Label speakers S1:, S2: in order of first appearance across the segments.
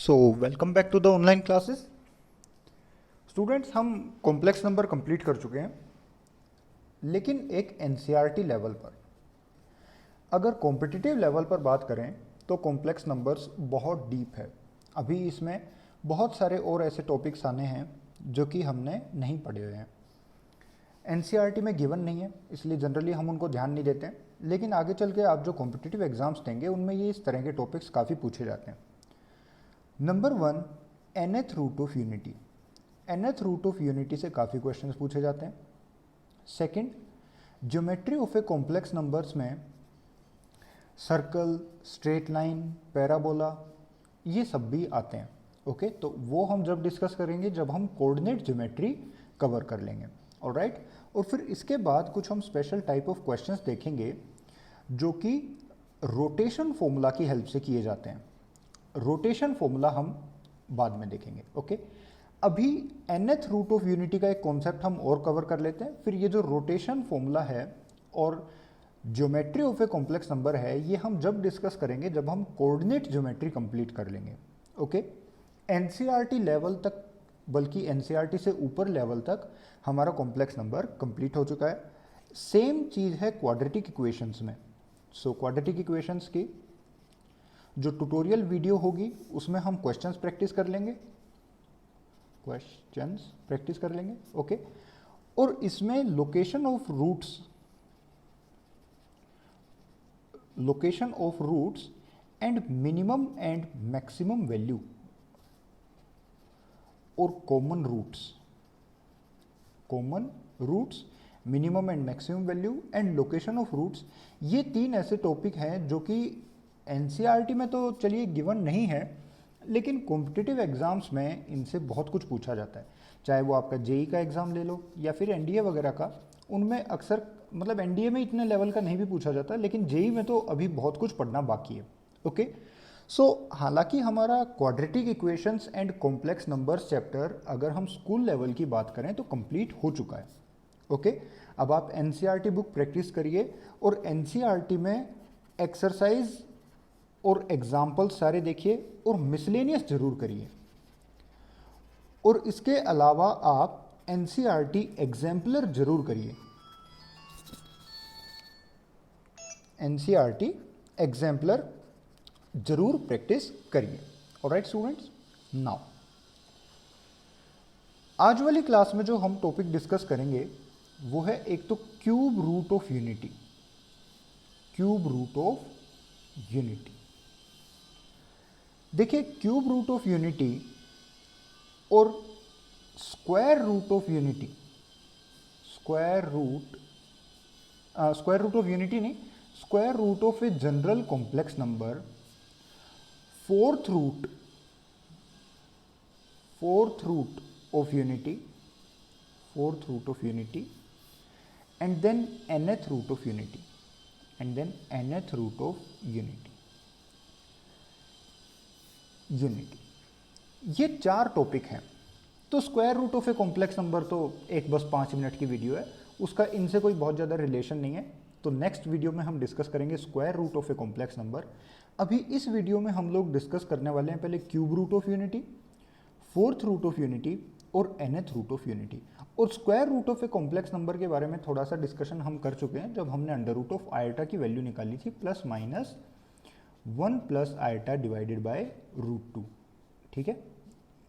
S1: So welcome back to the online classes. Students, हम complex number complete कर चुके हैं, लेकिन एक एनसीईआरटी लेवल पर। अगर कॉम्पिटिटिव लेवल पर बात करें तो कॉम्प्लेक्स नंबर्स बहुत डीप है। अभी इसमें बहुत सारे और ऐसे टॉपिक्स आने हैं जो कि हमने नहीं पढ़े हुए हैं। एनसीईआरटी में गिवन नहीं है, इसलिए जनरली हम उनको ध्यान नहीं देते हैं, लेकिन आगे चल के आप जो कॉम्पिटिटिव एग्जाम्स देंगे उनमें ये इस तरह के टॉपिक्स काफ़ी पूछे जाते हैं। Number 1, nth root of unity. nth root of unity से काफ़ी क्वेश्चंस पूछे जाते हैं। Second, geometry of a complex numbers में सर्कल, स्ट्रेट लाइन, पैराबोला, ये सब भी आते हैं। ओके, तो वो हम जब डिस्कस करेंगे जब हम कोऑर्डिनेट ज्योमेट्री कवर कर लेंगे। ऑलराइट, और फिर इसके बाद कुछ हम स्पेशल टाइप ऑफ क्वेश्चंस देखेंगे जो कि रोटेशन फॉर्मूला की हेल्प से किए जाते हैं। रोटेशन फॉर्मूला हम बाद में देखेंगे। ओके, अभी nth रूट ऑफ यूनिटी का एक कॉन्सेप्ट हम और कवर कर लेते हैं, फिर ये जो रोटेशन फॉर्मूला है और geometry of a complex number है, ये हम जब डिस्कस करेंगे जब हम कोऑर्डिनेट ज्योमेट्री कंप्लीट कर लेंगे। ओके, एनसीईआरटी लेवल तक, बल्कि एनसीईआरटी से ऊपर लेवल तक हमारा कॉम्प्लेक्स नंबर कंप्लीट हो चुका है। सेम चीज़ है क्वाड्रेटिक इक्वेशंस में। सो क्वाड्रेटिक इक्वेशंस की जो ट्यूटोरियल वीडियो होगी उसमें हम क्वेश्चंस प्रैक्टिस कर लेंगे, ओके। और इसमें location of roots and minimum and maximum value और common roots, minimum and maximum value and location of roots, ये तीन ऐसे टॉपिक हैं जो कि एनसीईआरटी में तो चलिए गिवन नहीं है, लेकिन कॉम्पिटिटिव एग्जाम्स में इनसे बहुत कुछ पूछा जाता है। चाहे वो आपका जेई का एग्ज़ाम ले लो या फिर एनडीए वगैरह का, उनमें अक्सर, मतलब एनडीए में इतने लेवल का नहीं भी पूछा जाता, लेकिन जेई में तो अभी बहुत कुछ पढ़ना बाकी है। ओके, सो हालांकि हमारा quadratic equations and complex numbers chapter अगर हम स्कूल लेवल की बात करें तो कंप्लीट हो चुका है। ओके, अब आप एनसीईआरटी बुक प्रैक्टिस करिए और एनसीईआरटी में एक्सरसाइज और एग्जाम्पल सारे देखिए और मिसलेनियस जरूर करिए। और इसके अलावा आप एनसीईआरटी एग्जाम्पलर जरूर करिए, एनसीईआरटी एग्जाम्पलर जरूर प्रैक्टिस करिए। ऑलराइट स्टूडेंट्स, नाउ आज वाली क्लास में जो हम टॉपिक डिस्कस करेंगे वो है एक तो क्यूब रूट ऑफ यूनिटी। देखिए, क्यूब रूट ऑफ यूनिटी और square root of unity, square root of a general complex number, fourth root of unity, and then nth root of unity, ये चार topic हैं। तो square root of a complex number तो एक बस 5 minute की video है, उसका इनसे कोई बहुत ज़्यादा रिलेशन नहीं है। तो नेक्स्ट वीडियो में हम डिस्कस करेंगे square root of a complex number. अभी इस वीडियो में हम लोग डिस्कस करने वाले हैं पहले cube root of unity, fourth root of unity और nth रूट ऑफ यूनिटी। और square root of a complex number के बारे में थोड़ा सा डिस्कशन हम कर चुके हैं जब हमने अंडर रूट ऑफ आयटा की वैल्यू निकाली थी, plus minus 1 plus eta divided by √2। ठीक है,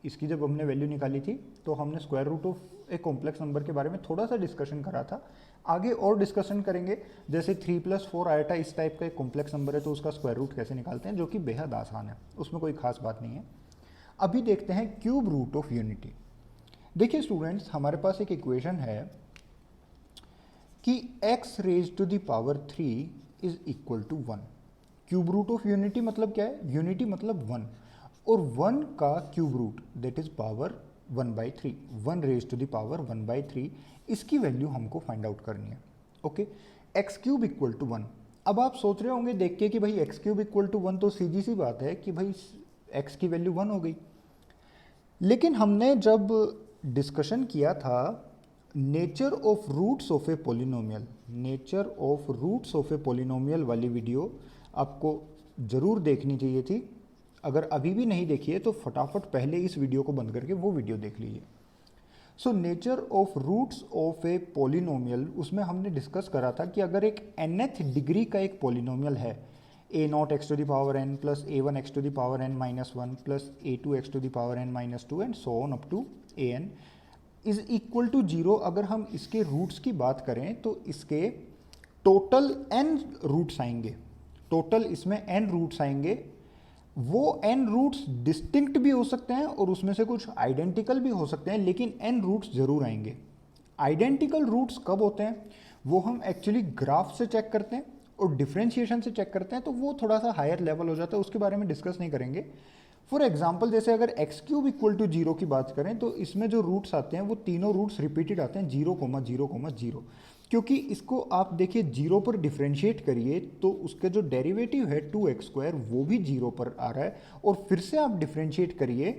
S1: इसकी जब हमने वैल्यू निकाली थी तो हमने square root of a complex number के बारे में थोड़ा सा डिस्कशन करा था। आगे और डिस्कशन करेंगे, जैसे 3 + 4 आयटा इस टाइप का एक कॉम्प्लेक्स नंबर है तो उसका स्क्वायर रूट कैसे निकालते हैं, जो कि बेहद आसान है, उसमें कोई खास बात नहीं है। अभी देखते हैं क्यूब रूट ऑफ यूनिटी। देखिए स्टूडेंट्स, हमारे पास एक इक्वेशन है कि x raise to the power 3 is equal to 1। Cube root of unity मतलब क्या है? यूनिटी मतलब 1, और 1 का cube root that is power 1/3, 1 raise to the power 1/3, इसकी वैल्यू हमको फाइंड आउट करनी है। Okay, x³ equal to 1। अब आप सोच रहे होंगे देख के कि भाई x³ इक्वल टू 1 तो सीधी सी बात है कि भाई x की वैल्यू 1 हो गई। लेकिन हमने जब डिस्कशन किया था nature of roots of a polynomial वाली वीडियो आपको ज़रूर देखनी चाहिए थी। अगर अभी भी नहीं देखी है तो फटाफट पहले इस वीडियो को बंद करके वो वीडियो देख लीजिए। So nature of roots of a polynomial, उसमें हमने डिस्कस करा था कि अगर एक nth डिग्री का एक पॉलिनोमियल है, a naught x to the power n plus a one x to the power n minus one plus a two x to the power n minus two and so on up to a n is equal to zero. अगर हम इसके roots की बात करें तो इसके total n roots आएंगे, total इसमें n रूट्स आएंगे। वो n रूट्स डिस्टिंक्ट भी हो सकते हैं और उसमें से कुछ आइडेंटिकल भी हो सकते हैं, लेकिन n रूट्स जरूर आएंगे। आइडेंटिकल रूट्स कब होते हैं वो हम एक्चुअली ग्राफ से चेक करते हैं और डिफरेंशिएशन से चेक करते हैं, तो वो थोड़ा सा हायर लेवल हो जाता है, उसके बारे में डिस्कस नहीं करेंगे। फॉर एग्जाम्पल जैसे अगर X cube equal to zero की बात करें तो इसमें जो रूट्स आते हैं वो तीनों रूट्स रिपीटेड आते हैं, 0,0,0, क्योंकि इसको आप देखिए जीरो पर डिफ्रेंशिएट करिए तो उसका जो डेरिवेटिव है 2x² वो भी जीरो पर आ रहा है, और फिर से आप डिफ्रेंशिएट करिए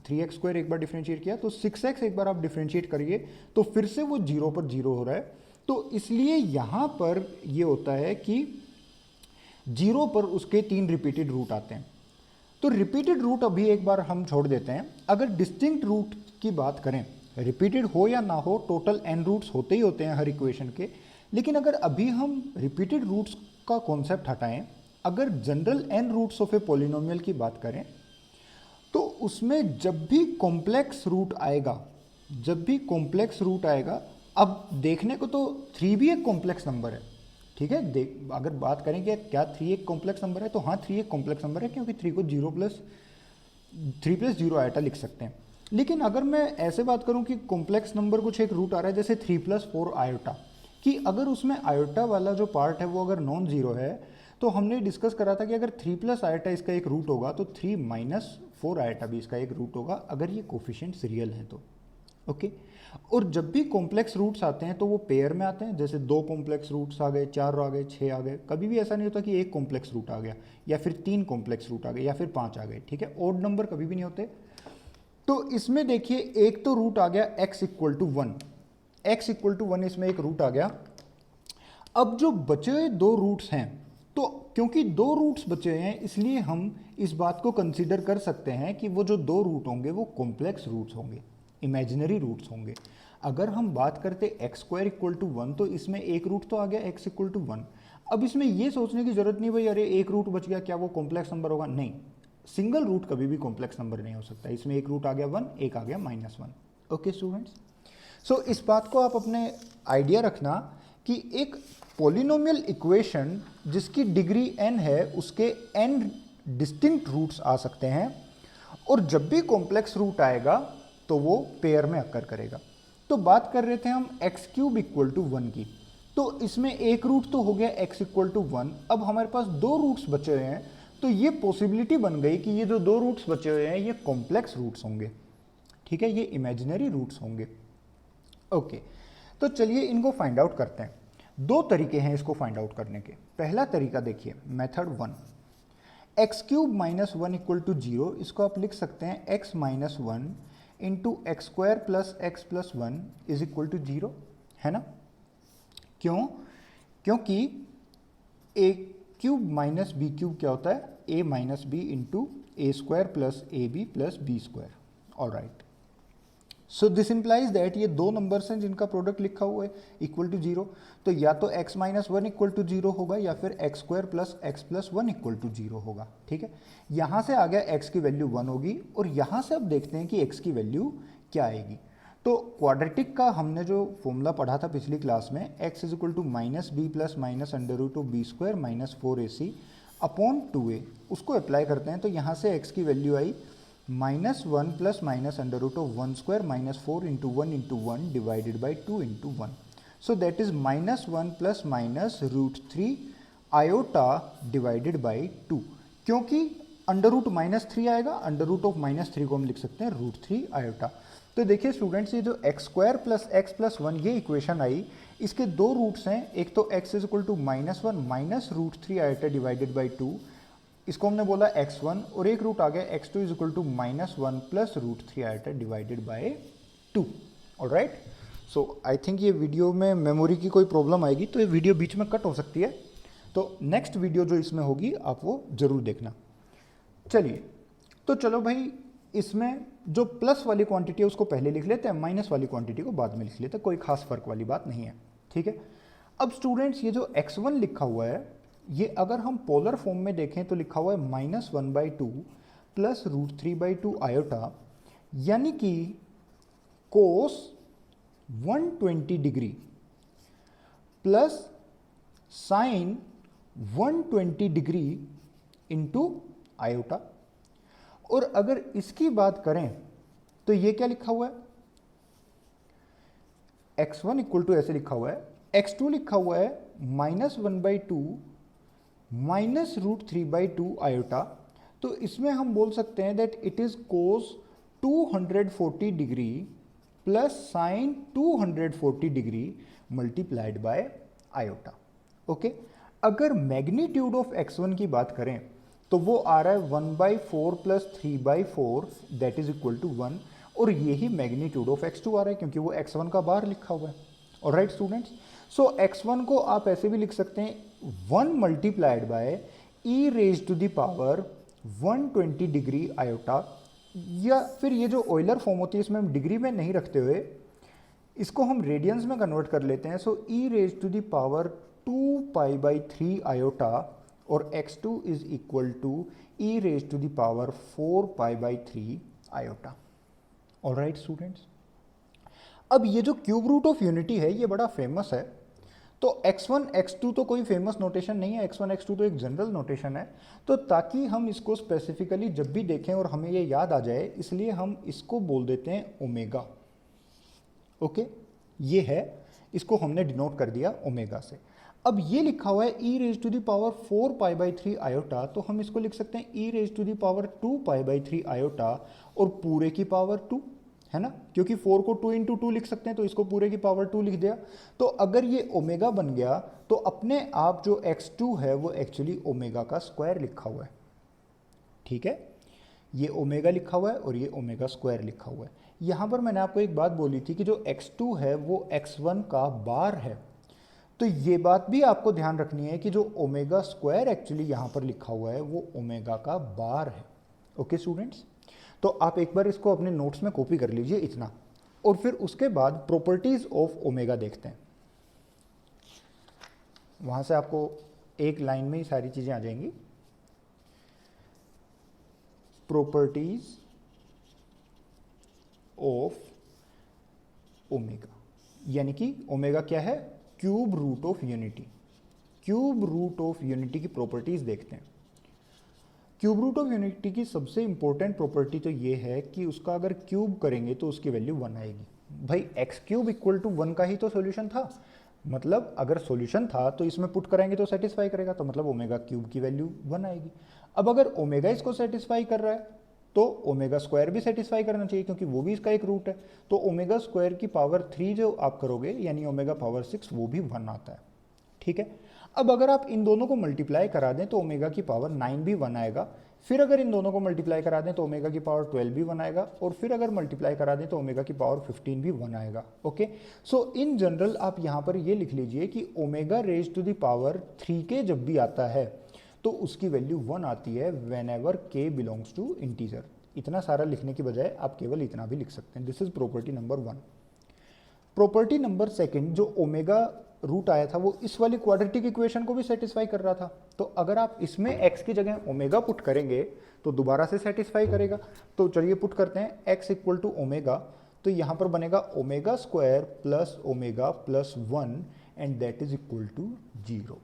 S1: 3x² एक बार डिफ्रेंशिएट किया तो 6x एक बार आप डिफ्रेंशिएट करिए तो फिर से वो जीरो पर जीरो हो रहा है। तो इसलिए यहाँ पर ये होता है कि जीरो पर उसके 3 रिपीटेड रूट आते हैं। तो रिपीटेड रूट अभी एक बार हम छोड़ देते हैं। अगर डिस्टिंक्ट रूट की बात करें, रिपीटेड हो या ना हो, टोटल n रूट्स होते ही होते हैं हर इक्वेशन के, लेकिन अगर अभी हम रिपीटेड रूट्स का कॉन्सेप्ट हटाएं, अगर general n roots of a polynomial की बात करें तो उसमें जब भी कॉम्प्लेक्स रूट आएगा, अब देखने को तो 3 भी एक कॉम्प्लेक्स नंबर है, ठीक है। अगर बात करें कि क्या 3 एक कॉम्प्लेक्स नंबर है तो हाँ 3 एक कॉम्प्लेक्स नंबर है, क्योंकि 3 को 3 प्लस 0 आयोटा लिख सकते हैं। लेकिन अगर मैं ऐसे बात करूं कि कॉम्प्लेक्स नंबर कुछ एक रूट आ रहा है जैसे 3 + 4 आयोटा, कि अगर उसमें आयोटा वाला जो पार्ट है वो अगर नॉन जीरो है तो हमने डिस्कस करा था कि अगर 3 + आयोटा इसका एक रूट होगा तो 3 - 4 आयोटा भी इसका एक रूट होगा, अगर ये कोफिशिएंट्स रियल है तो, ओके। और जब भी कॉम्प्लेक्स रूट्स आते हैं तो वो पेयर में आते हैं, जैसे 2 कॉम्प्लेक्स रूट्स आ गए, 4 आ गए, 6 आ गए। कभी भी ऐसा नहीं होता कि एक कॉम्प्लेक्स रूट आ गया या फिर 3 कॉम्प्लेक्स रूट आ गए या फिर 5 आ गए, ठीक है। ऑड नंबर कभी भी नहीं होते। तो इसमें देखिए एक तो रूट आ गया x = 1, x = 1 इसमें एक रूट आ गया। अब जो बचे हुए 2 रूट्स हैं, तो क्योंकि 2 रूट्स बचे हुए हैं इसलिए हम इस बात को कंसीडर कर सकते हैं कि वो जो 2 रूट होंगे वो कॉम्प्लेक्स रूट्स होंगे, इमेजिनरी रूट्स होंगे। अगर हम बात करते x² = 1 तो इसमें एक रूट तो आ गया x = 1। अब इसमें ये सोचने की जरूरत नहीं भाई अरे एक रूट बच गया, क्या वो कॉम्प्लेक्स नंबर होगा, नहीं। सिंगल रूट कभी भी कॉम्प्लेक्स नंबर नहीं हो सकता। इसमें एक रूट आ गया 1, एक आ गया -1। ओके स्टूडेंट्स, सो इस बात को आप अपने आइडिया रखना कि एक पॉलिनोमियल इक्वेशन जिसकी डिग्री n है उसके n डिस्टिंक्ट रूट्स आ सकते हैं, और जब भी कॉम्प्लेक्स रूट आएगा तो वो पेयर में अकर करेगा। तो बात कर रहे थे हम x³ = 1 की, तो इसमें एक रूट तो हो गया x = 1। अब हमारे पास 2 रूट्स बचे हुए हैं, तो ये पॉसिबिलिटी बन गई कि ये जो 2 रूट्स बचे हुए हैं ये कॉम्प्लेक्स रूट्स होंगे, ठीक है, ये इमेजिनरी रूट्स होंगे। ओके, तो चलिए इनको फाइंड आउट करते हैं। 2 तरीके हैं इसको फाइंड आउट करने के। पहला तरीका देखिए, मेथड 1, x³ - 1 = 0, इसको आप लिख सकते हैं x - 1 × x² + x + 1 = 0, है ना। क्यों? क्योंकि a³ - b³ क्या होता है, a - b × a² + ab + b²। Alright, so this implies that ये 2 नंबर्स हैं जिनका प्रोडक्ट लिखा हुआ है = 0, तो या तो x - 1 = 0 होगा या फिर x² + x + 1 = 0 होगा, ठीक है। यहाँ से आ गया x की वैल्यू 1 होगी, और यहाँ से अब देखते हैं कि x की वैल्यू क्या आएगी। तो क्वाड्रेटिक का हमने जो फॉर्मूला पढ़ा था पिछली क्लास में, x = -b + -√b² - 4ac / 2a, उसको अप्लाई करते हैं तो यहाँ से x की value I -1 + -√1² - 4 × 1 × 1 / 2 × 1, so that is -1 + -√3 iota / 2। क्योंकि √-3 आएगा, √-3 को हम लिख सकते हैं √3 आयोटा। तो देखिए स्टूडेंट्स, ये जो x² + x + 1 ये इक्वेशन आई, इसके 2 रूट्स हैं। एक तो x = -1 - √3 आयोटा / 2, इसको हमने बोला x1, और एक रूट आ गया x2 = -1 + √3 iota / 2। Alright, so I think ये वीडियो में मेमोरी की कोई प्रॉब्लम आएगी तो ये वीडियो बीच में कट हो सकती है, तो नेक्स्ट वीडियो जो इसमें होगी आप वो जरूर देखना। चलिए तो चलो भाई इसमें जो प्लस वाली क्वांटिटी है उसको पहले लिख लेते हैं, माइनस वाली क्वांटिटी को बाद में लिख लेते हैं, कोई खास फर्क वाली बात नहीं है, ठीक है। अब स्टूडेंट्स ये जो x1 लिखा हुआ है, ये अगर हम पोलर फॉर्म में देखें तो लिखा हुआ है -1/2 प्लस √3/2 आयोटा, यानी कि कोस 120 degree plus sign 120 degree into iota. और अगर इसकी बात करें तो ये क्या लिखा हुआ है, x1 इक्वल टू ऐसे लिखा हुआ है, x2 लिखा हुआ है -1/2 माइनस √3/2 आयोटा। तो इसमें हम बोल सकते हैं that it is cos 240 degree plus sign 240 degree multiplied by iota. Okay, अगर मैग्नीट्यूड ऑफ x1 की बात करें तो वो आ रहा है 1/4 plus 3/4 that is equal to 1, और यही मैग्नीट्यूड ऑफ x2 आ रहा है क्योंकि वो x1 का बाहर लिखा हुआ है। ऑलराइट स्टूडेंट्स, सो x1 को आप ऐसे भी लिख सकते हैं 1 multiplied by e raise to the power 120 degree iota, या फिर ये जो ऑयलर फॉर्म होती है इसमें हम डिग्री में नहीं रखते हुए इसको हम रेडियंस में कन्वर्ट कर लेते हैं। So e raise to the power 2π/3 iota और x2 is equal to e raise to the power 4π/3 iota. Alright students, अब ये जो क्यूब रूट ऑफ यूनिटी है ये बड़ा फेमस है। तो x1 x2 तो कोई फेमस नोटेशन नहीं है, x1 x2 तो एक जनरल नोटेशन है। तो ताकि हम इसको स्पेसिफिकली जब भी देखें और हमें ये याद आ जाए, इसलिए हम इसको बोल देते हैं ओमेगा। ओके, ये है, इसको हमने डिनोट कर दिया ओमेगा से। अब ये लिखा हुआ है e raise to the power 4π/3 iota, तो हम इसको लिख सकते हैं e raise to the power 2π/3 iota और पूरे की पावर 2, है ना, क्योंकि 4 को 2 × 2 लिख सकते हैं तो इसको पूरे की पावर 2 लिख दिया। तो अगर ये ओमेगा बन गया तो अपने आप जो x2 है वो एक्चुअली ओमेगा का स्क्वायर लिखा हुआ है, ठीक है। ये ओमेगा लिखा हुआ है और ये ओमेगा स्क्वायर लिखा हुआ है। यहाँ पर मैंने आपको एक बात बोली थी कि जो x2 है वो x1 का बार है, तो ये बात भी आपको ध्यान रखनी है कि जो ओमेगा स्क्वायर एक्चुअली यहाँ पर लिखा हुआ है वो ओमेगा का बार है। ओके स्टूडेंट्स, तो आप एक बार इसको अपने नोट्स में कॉपी कर लीजिए इतना, और फिर उसके बाद प्रॉपर्टीज ऑफ ओमेगा देखते हैं। वहां से आपको एक लाइन में ही सारी चीजें आ जाएंगी। प्रॉपर्टीज ऑफ ओमेगा, यानी कि ओमेगा क्या है, cube root of unity. Cube root of unity की प्रॉपर्टीज देखते हैं। क्यूब रूट ऑफ यूनिटी की सबसे इंपॉर्टेंट प्रॉपर्टी तो ये है कि उसका अगर क्यूब करेंगे तो उसकी वैल्यू 1 आएगी। भाई x³ इक्वल टू 1 का ही तो सॉल्यूशन था, मतलब अगर सॉल्यूशन था तो इसमें पुट कराएंगे तो सेटिस्फाई करेगा, तो मतलब ओमेगा क्यूब की वैल्यू 1 आएगी। अब अगर ओमेगा इसको सेटिस्फाई कर रहा है तो ओमेगा स्क्वायर भी सेटिस्फाई करना चाहिए क्योंकि वो भी इसका एक रूट है। तो ओमेगा स्क्वायर की पावर 3 जो आप करोगे यानी ओमेगा पावर 6 वो भी 1 आता है, ठीक है। अब अगर आप इन दोनों को मल्टीप्लाई करा दें तो ओमेगा की पावर 9 भी 1 आएगा, फिर अगर इन दोनों को मल्टीप्लाई करा दें तो ओमेगा की पावर 12 भी 1 आएगा, और फिर अगर मल्टीप्लाई करा दें तो ओमेगा की पावर 15 भी 1 आएगा। ओके, सो इन जनरल आप यहाँ पर ये लिख लीजिए कि omega raise to the power 3k जब भी आता है तो उसकी वैल्यू 1 आती है whenever k belongs to integer. इतना सारा लिखने की बजाय आप केवल इतना भी लिख सकते हैं। This is property number 1। Property number 2, जो ओमेगा रूट आया था वो इस वाली क्वाड्रेटिक इक्वेशन को भी सेटिस्फाई कर रहा था, तो अगर आप इसमें x की जगह ओमेगा पुट करेंगे तो दोबारा से सेटिस्फाई करेगा। तो चलिए पुट करते हैं x इक्वल टू ओमेगा, तो यहाँ पर बनेगा omega square plus omega plus 1 and that is equal to 0।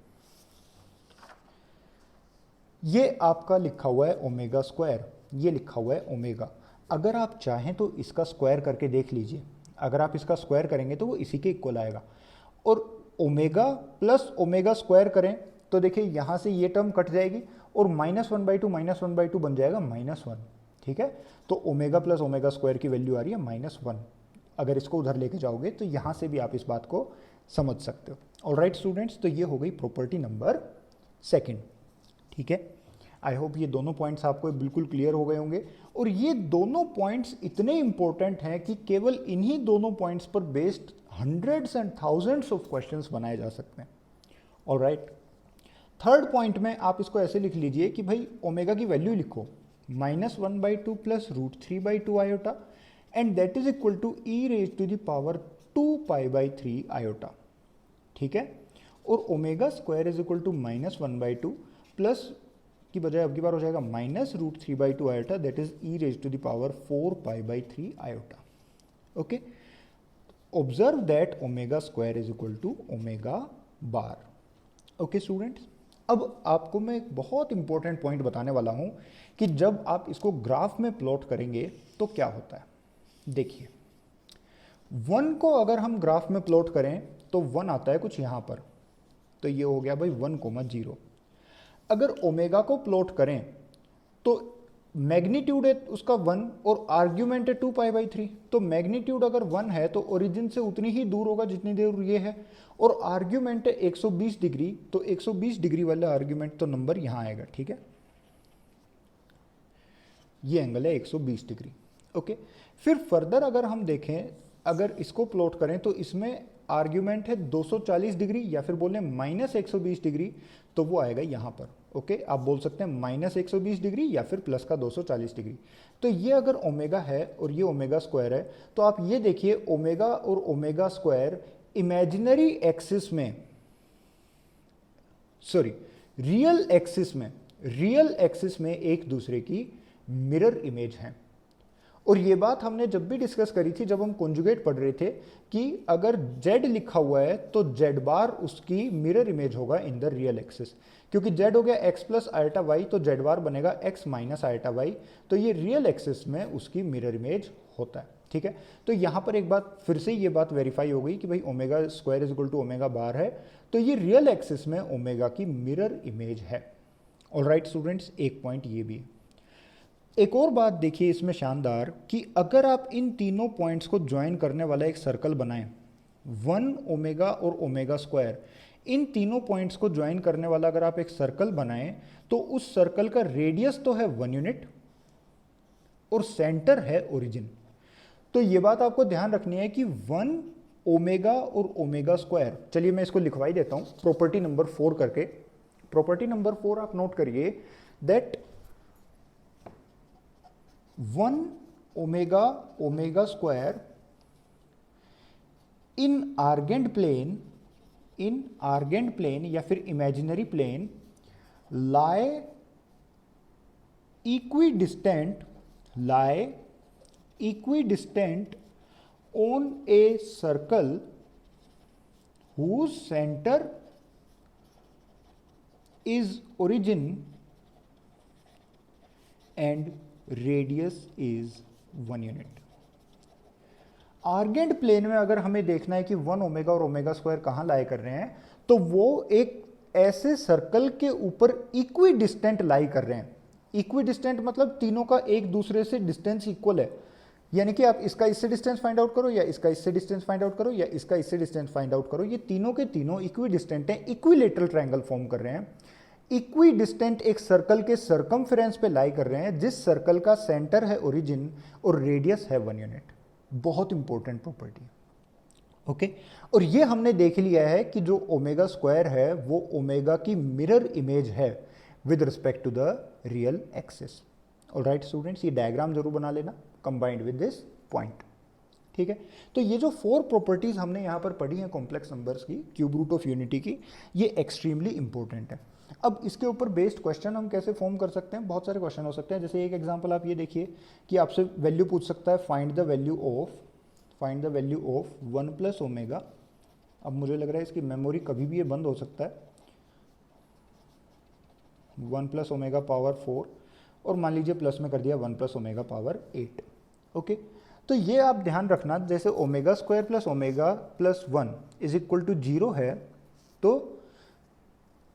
S1: ये आपका लिखा हुआ है ओमेगा स्क्वायर, ये लिखा हुआ है ओमेगा। अगर आप चाहें तो इसका स्क्वायर करके देख लीजिए, अगर आप इसका स्क्वायर करेंगे तो वो इसी के इक्वल आएगा। और ओमेगा प्लस ओमेगा स्क्वायर करें तो देखिए यहाँ से ये टर्म कट जाएगी और -1/2 बन जाएगा -1, ठीक है। तो ओमेगा प्लस ओमेगा स्क्वायर की वैल्यू आ रही है -1। अगर इसको उधर लेके जाओगे तो यहाँ से भी आप इस बात को समझ सकते हो। ऑलराइट स्टूडेंट्स, तो ये हो गई प्रॉपर्टी नंबर 2, ठीक है। आई होप ये दोनों पॉइंट्स आपको बिल्कुल क्लियर हो गए होंगे, और ये दोनों पॉइंट्स इतने इंपॉर्टेंट हैं कि केवल इन्हीं दोनों पॉइंट्स पर based hundreds and thousands of questions बनाए जा सकते हैं। ऑलराइट, थर्ड पॉइंट में आप इसको ऐसे लिख लीजिए कि भाई ओमेगा की वैल्यू लिखो, -1/2 plus √3/2 iota, and that is equal to e⁻²π/3 iota. ठीक है, और omega square is equal to -1/2 plus की बजाय अब की बार हो जाएगा -√3/2 iota, that is e⁻⁴π/3 iota. Okay, observe that omega square is equal to omega bar. Okay students, अब आपको मैं एक बहुत इंपॉर्टेंट पॉइंट बताने वाला हूं कि जब आप इसको ग्राफ में प्लॉट करेंगे तो क्या होता है। देखिए, 1 को अगर हम ग्राफ में प्लॉट करें तो 1 आता है कुछ यहां पर, तो ये हो गया भाई 1,0। अगर ओमेगा को प्लॉट करें तो मैग्नीट्यूड है उसका 1 और आर्ग्यूमेंट है 2π/3, तो मैग्नीट्यूड अगर 1 है तो ओरिजिन से उतनी ही दूर होगा जितनी दूर ये है, और आर्ग्यूमेंट है 120 डिग्री, तो 120 डिग्री वाला आर्ग्यूमेंट तो नंबर यहां आएगा। ठीक है, ये एंगल है 120 डिग्री। ओके, फिर फर्दर अगर हम देखें, अगर इसको प्लॉट करें तो इसमें आर्ग्यूमेंट है 240 डिग्री या फिर बोलें -120 डिग्री, तो वो आएगा यहाँ पर। ओके, आप बोल सकते हैं -120 डिग्री या फिर प्लस का 240 डिग्री। तो ये अगर ओमेगा है और ये ओमेगा स्क्वायर है, तो आप ये देखिए ओमेगा और ओमेगा स्क्वायर इमेजिनरी एक्सिस में, सॉरी रियल एक्सिस में एक दूसरे की मिरर इमेज है। और ये बात हमने जब भी डिस्कस करी थी, जब हम कॉन्जुगेट पढ़ रहे थे, कि अगर z लिखा हुआ है तो z बार उसकी मिरर इमेज होगा इन द रियल एक्सिस, क्योंकि z हो गया x प्लस आयटा वाई, तो z बार बनेगा x माइनस आयटा वाई, तो ये रियल एक्सिस में उसकी मिरर इमेज होता है। ठीक है, तो यहाँ पर एक बात फिर से ये बात वेरीफाई हो गई कि भाई omega square is equal to omega bar है, तो ये रियल एक्सिस में ओमेगा की मिरर इमेज है। ऑलराइट स्टूडेंट्स, एक पॉइंट ये भी। एक और बात देखिए इसमें शानदार, कि अगर आप इन तीनों पॉइंट्स को ज्वाइन करने वाला एक सर्कल बनाएं, 1 ओमेगा और ओमेगा स्क्वायर, इन तीनों पॉइंट्स को ज्वाइन करने वाला अगर आप एक सर्कल बनाएं, तो उस सर्कल का रेडियस तो है 1 यूनिट और सेंटर है ओरिजिन। तो ये बात आपको ध्यान रखनी है कि 1 ओमेगा और ओमेगा स्क्वायर, चलिए मैं इसको लिखवाई देता हूं प्रॉपर्टी नंबर 4 करके। प्रॉपर्टी नंबर 4 आप नोट करिए, that 1 omega omega square in Argand plane या फिर imaginary plane lie equidistant on a circle whose center is origin and radius is 1 unit. Argand plane में अगर हमें देखना है कि 1 ओमेगा और ओमेगा स्क्वायर कहां लाई कर रहे हैं, तो वो एक ऐसे सर्कल के ऊपर इक्वी डिस्टेंट लाई कर रहे हैं। इक्वी डिस्टेंट मतलब तीनों का एक दूसरे से डिस्टेंस इक्वल है, यानी कि आप इसका इससे डिस्टेंस फाइंड आउट करो या इसका इससे डिस्टेंस फाइंड आउट करो या इसका इससे डिस्टेंस फाइंड आउट करो, ये तीनों के तीनों इक्वी डिस्टेंट हैं, इक्विलेटरल ट्रायंगल फॉर्म कर रहे हैं। इक्वी डिस्टेंट एक सर्कल के सर्कमफ्रेंस पे लाई कर रहे हैं, जिस सर्कल का सेंटर है ओरिजिन और रेडियस है 1 यूनिट। बहुत इंपॉर्टेंट प्रॉपर्टी। ओके, और ये हमने देख लिया है कि जो ओमेगा स्क्वायर है वो ओमेगा की मिरर इमेज है with respect to the real axis. Alright students, ये डायग्राम जरूर बना लेना कंबाइंड विद दिस पॉइंट। ठीक है, तो ये जो 4 प्रॉपर्टीज हमने यहां पर पढ़ी हैं कॉम्प्लेक्स नंबर्स की, क्यूब रूट ऑफ यूनिटी की, ये एक्सट्रीमली इंपॉर्टेंट है। अब इसके ऊपर बेस्ड क्वेश्चन हम कैसे फॉर्म कर सकते हैं, बहुत सारे क्वेश्चन हो सकते हैं। जैसे एक एग्जांपल आप ये देखिए कि आपसे वैल्यू पूछ सकता है, find the value of 1 plus omega. अब मुझे लग रहा है इसकी मेमोरी कभी भी ये बंद हो सकता है। 1 प्लस ओमेगा पावर 4 और मान लीजिए प्लस में कर दिया 1 प्लस ओमेगा पावर 8। ओके, तो ये आप ध्यान रखना, जैसे omega square plus omega plus 1 is equal to 0 है, तो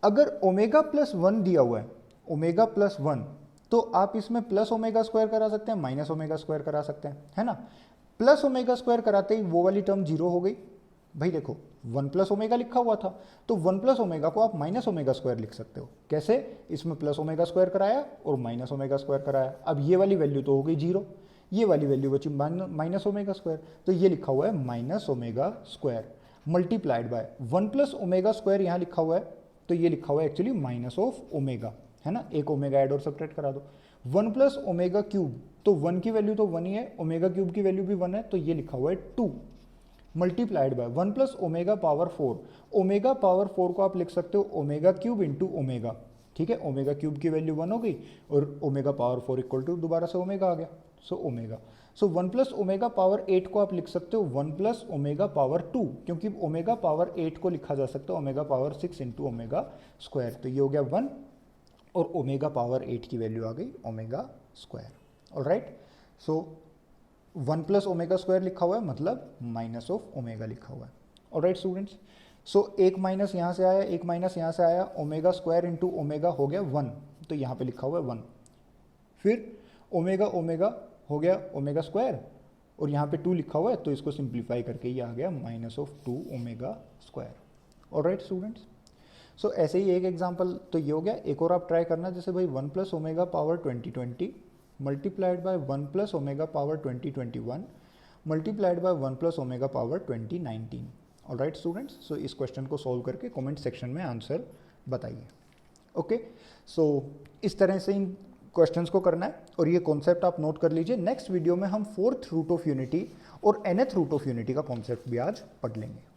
S1: अगर ओमेगा प्लस 1 दिया हुआ है, ओमेगा प्लस 1, तो आप इसमें प्लस ओमेगा स्क्वायर करा सकते हैं, माइनस ओमेगा स्क्वायर करा सकते हैं, है ना। प्लस ओमेगा स्क्वायर कराते ही वो वाली टर्म 0 हो गई। भाई देखो 1 प्लस ओमेगा लिखा हुआ था, तो 1 प्लस ओमेगा को आप माइनस ओमेगा स्क्वायर लिख सकते हो। कैसे? इसमें प्लस ओमेगा स्क्वायर कराया और माइनस ओमेगा स्क्वायर कराया। अब ये वाली वैल्यू तो हो गई 0, ये वाली वैल्यू बची माइनस ओमेगा स्क्वायर, तो ये लिखा हुआ है minus omega square multiplied by 1 plus omega square यहाँ लिखा हुआ है, तो ये लिखा हुआ है एक्चुअली माइनस ऑफ ओमेगा, है ना। एक ओमेगा ऐड और सब्ट्रैक्ट करा दो, 1 प्लस ओमेगा क्यूब, तो 1 की वैल्यू तो 1 ही है, ओमेगा क्यूब की वैल्यू भी 1 है, तो ये लिखा हुआ है 2 multiplied by 1 plus omega power 4। Omega power 4 को आप लिख सकते हो ओमेगा क्यूब इंटू ओमेगा, ठीक है। ओमेगा क्यूब की वैल्यू 1 हो गई और ओमेगा पावर 4 इक्वल टू दोबारा से ओमेगा आ गया, सो ओमेगा। सो 1 प्लस ओमेगा पावर 8 को आप लिख सकते हो 1 प्लस ओमेगा पावर 2, क्योंकि ओमेगा पावर 8 को लिखा जा सकता है omega power 6 into omega square, तो ये हो गया 1 और ओमेगा पावर 8 की वैल्यू आ गई ओमेगा स्क्वायर। ऑलराइट, सो 1 प्लस ओमेगा स्क्वायर लिखा हुआ है, मतलब माइनस ऑफ ओमेगा लिखा हुआ है। ऑलराइट स्टूडेंट्स, सो एक माइनस यहाँ से आया, एक माइनस यहाँ से आया, ओमेगा स्क्वायर इंटू ओमेगा हो गया 1, तो यहाँ पे लिखा हुआ है 1। फिर ओमेगा ओमेगा हो गया ओमेगा स्क्वायर और यहाँ पे 2 लिखा हुआ है, तो इसको सिंप्लीफाई करके ये आ गया minus of 2 omega square. Alright students, so ऐसे ही एक एग्जांपल तो ये हो गया। एक और आप ट्राई करना, जैसे भाई 1 plus omega power 2020 multiplied by 1 plus omega power 2021 multiplied by 1 plus omega power 2019। Alright students, so इस क्वेश्चन को सॉल्व करके कमेंट सेक्शन में आंसर बताइए। ओके, सो इस तरह से इन क्वेश्चंस को करना है और ये कॉन्सेप्ट आप नोट कर लीजिए। नेक्स्ट वीडियो में हम 4th रूट ऑफ यूनिटी और nth रूट ऑफ यूनिटी का कॉन्सेप्ट भी आज पढ़ लेंगे।